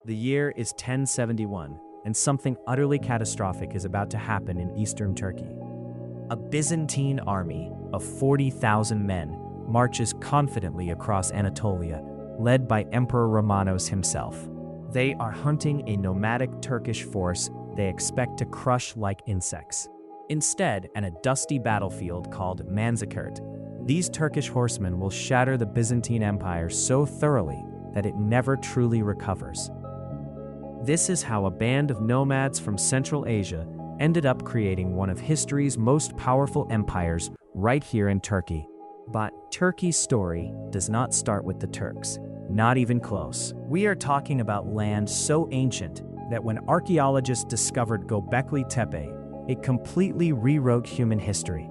The year is 1071, and something utterly catastrophic is about to happen in eastern Turkey. A Byzantine army of 40,000 men marches confidently across Anatolia, led by Emperor Romanos himself. They are hunting a nomadic Turkish force they expect to crush like insects. Instead, on a dusty battlefield called Manzikert, these Turkish horsemen will shatter the Byzantine Empire so thoroughly that it never truly recovers. This is how a band of nomads from Central Asia ended up creating one of history's most powerful empires right here in Turkey. But Turkey's story does not start with the Turks, not even close. We are talking about land so ancient that when archaeologists discovered Gobekli Tepe, it completely rewrote human history.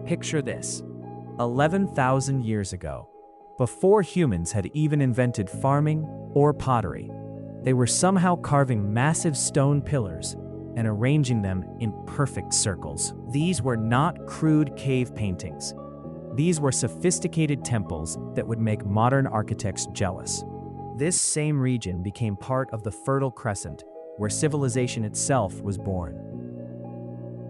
Picture this: 11,000 years ago, before humans had even invented farming or pottery, they were somehow carving massive stone pillars and arranging them in perfect circles. These were not crude cave paintings. These were sophisticated temples that would make modern architects jealous. This same region became part of the Fertile Crescent, where civilization itself was born.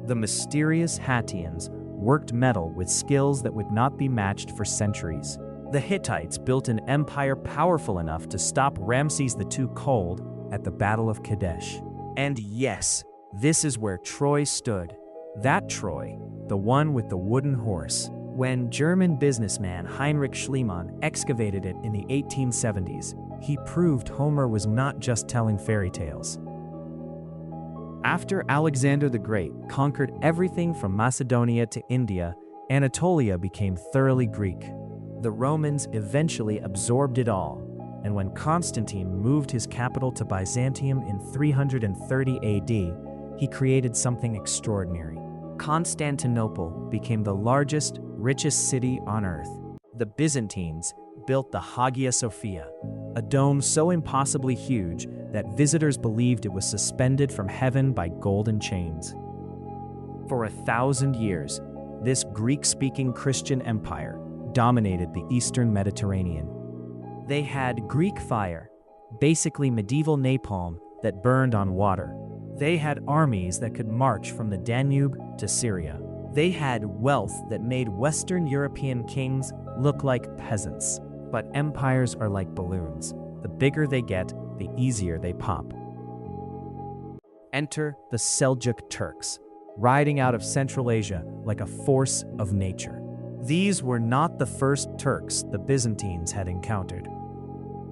The mysterious Hittians worked metal with skills that would not be matched for centuries. The Hittites built an empire powerful enough to stop Ramesses II cold at the Battle of Kadesh. And yes, this is where Troy stood. That Troy, the one with the wooden horse. When German businessman Heinrich Schliemann excavated it in the 1870s, he proved Homer was not just telling fairy tales. After Alexander the Great conquered everything from Macedonia to India, Anatolia became thoroughly Greek. The Romans eventually absorbed it all, and when Constantine moved his capital to Byzantium in 330 AD, he created something extraordinary. Constantinople became the largest, richest city on earth. The Byzantines built the Hagia Sophia, a dome so impossibly huge that visitors believed it was suspended from heaven by golden chains. For 1,000 years, this Greek-speaking Christian empire dominated the eastern Mediterranean. They had Greek fire, basically medieval napalm that burned on water. They had armies that could march from the Danube to Syria. They had wealth that made Western European kings look like peasants. But empires are like balloons. The bigger they get, the easier they pop. Enter the Seljuk Turks, riding out of Central Asia like a force of nature. These were not the first Turks the Byzantines had encountered.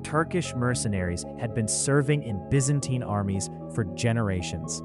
Turkish mercenaries had been serving in Byzantine armies for generations.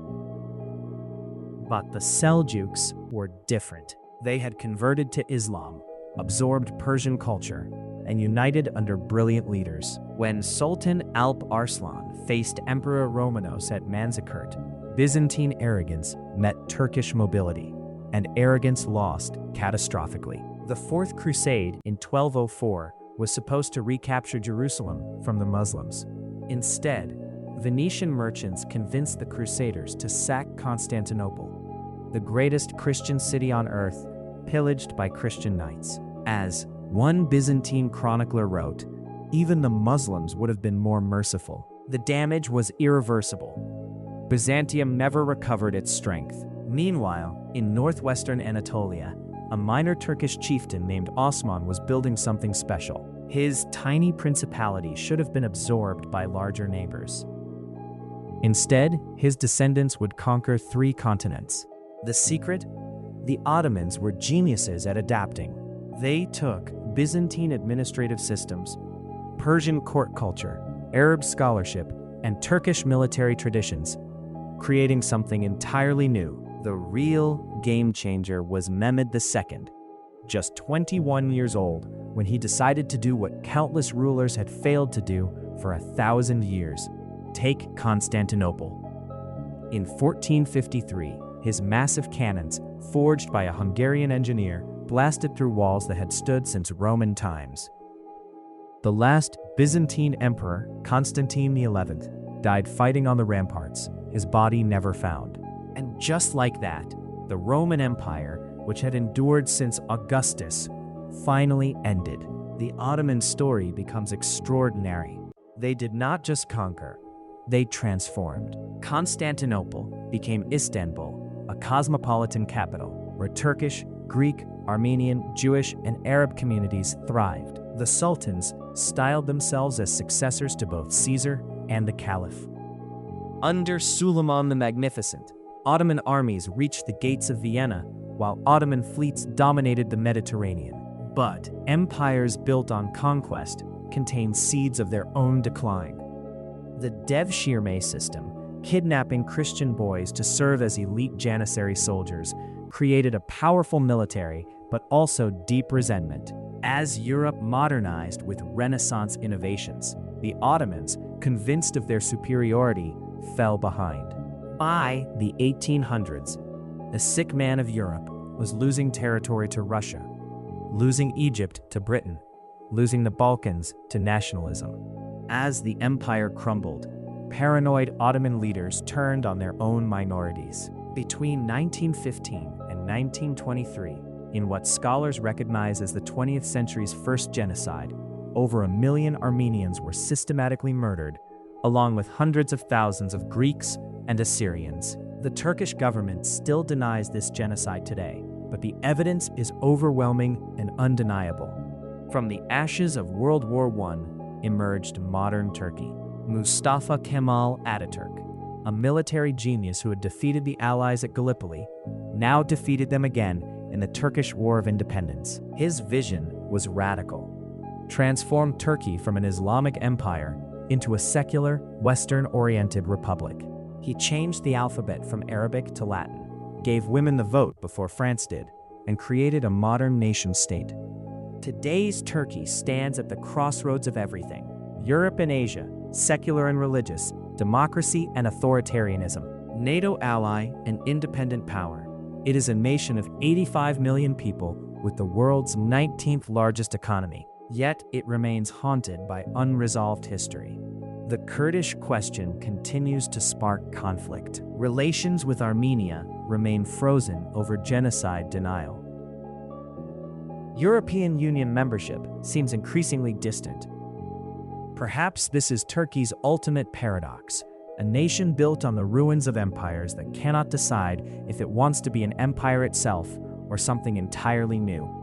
But the Seljuks were different. They had converted to Islam, absorbed Persian culture, and united under brilliant leaders. When Sultan Alp Arslan faced Emperor Romanos at Manzikert, Byzantine arrogance met Turkish mobility, and arrogance lost catastrophically. The Fourth Crusade in 1204 was supposed to recapture Jerusalem from the Muslims. Instead, Venetian merchants convinced the Crusaders to sack Constantinople, the greatest Christian city on earth, pillaged by Christian knights. As one Byzantine chronicler wrote, even the Muslims would have been more merciful. The damage was irreversible. Byzantium never recovered its strength. Meanwhile, in northwestern Anatolia, a minor Turkish chieftain named Osman was building something special. His tiny principality should have been absorbed by larger neighbors. Instead, his descendants would conquer 3 continents. The secret? The Ottomans were geniuses at adapting. They took Byzantine administrative systems, Persian court culture, Arab scholarship, and Turkish military traditions, creating something entirely new. The real game changer was Mehmed II, just 21 years old when he decided to do what countless rulers had failed to do for 1,000 years: take Constantinople. In 1453, his massive cannons, forged by a Hungarian engineer, blasted through walls that had stood since Roman times. The last Byzantine emperor, Constantine XI, died fighting on the ramparts, his body never found. And just like that, the Roman Empire, which had endured since Augustus, finally ended. The Ottoman story becomes extraordinary. They did not just conquer, they transformed. Constantinople became Istanbul, a cosmopolitan capital where Turkish, Greek, Armenian, Jewish, and Arab communities thrived. The sultans styled themselves as successors to both Caesar and the Caliph. Under Suleiman the Magnificent, Ottoman armies reached the gates of Vienna, while Ottoman fleets dominated the Mediterranean. But empires built on conquest contained seeds of their own decline. The Devshirme system, kidnapping Christian boys to serve as elite Janissary soldiers, created a powerful military but also deep resentment. As Europe modernized with Renaissance innovations, the Ottomans, convinced of their superiority, fell behind. By the 1800s, the sick man of Europe was losing territory to Russia, losing Egypt to Britain, losing the Balkans to nationalism. As the empire crumbled, paranoid Ottoman leaders turned on their own minorities. Between 1915 and 1923, in what scholars recognize as the 20th century's first genocide, over 1 million Armenians were systematically murdered, along with hundreds of thousands of Greeks and Assyrians. The Turkish government still denies this genocide today, but the evidence is overwhelming and undeniable. From the ashes of World War I emerged modern Turkey. Mustafa Kemal Ataturk, a military genius who had defeated the Allies at Gallipoli, now defeated them again in the Turkish War of Independence. His vision was radical: transform Turkey from an Islamic empire into a secular, Western-oriented republic. He changed the alphabet from Arabic to Latin, gave women the vote before France did, and created a modern nation-state. Today's Turkey stands at the crossroads of everything: Europe and Asia, secular and religious, democracy and authoritarianism, NATO ally and independent power. It is a nation of 85 million people with the world's 19th largest economy, yet it remains haunted by unresolved history. The Kurdish question continues to spark conflict. Relations with Armenia remain frozen over genocide denial. European Union membership seems increasingly distant. Perhaps this is Turkey's ultimate paradox, a nation built on the ruins of empires that cannot decide if it wants to be an empire itself or something entirely new.